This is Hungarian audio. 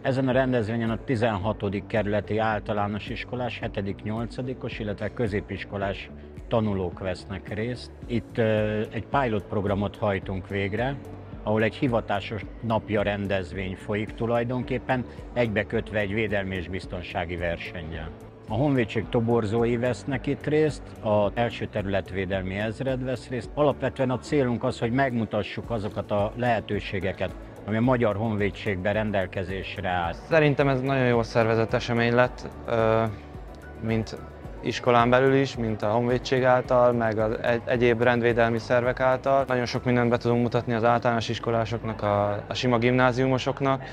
Ezen a rendezvényen a 16. kerületi általános iskolás, 7.-8-os, illetve középiskolás tanulók vesznek részt. Itt egy pilot programot hajtunk végre, ahol egy hivatásos napja rendezvény folyik tulajdonképpen, egybekötve egy védelmi és biztonsági versennyel. A honvédség toborzói vesznek itt részt, az első területvédelmi ezred vesz részt. Alapvetően a célunk az, hogy megmutassuk azokat a lehetőségeket, ami a Magyar Honvédségben rendelkezésre áll. Szerintem ez nagyon jól szervezett esemény lett, mint iskolán belül is, mint a honvédség által, meg az egyéb rendvédelmi szervek által. Nagyon sok mindent be tudunk mutatni az általános iskolásoknak, a sima gimnáziumosoknak.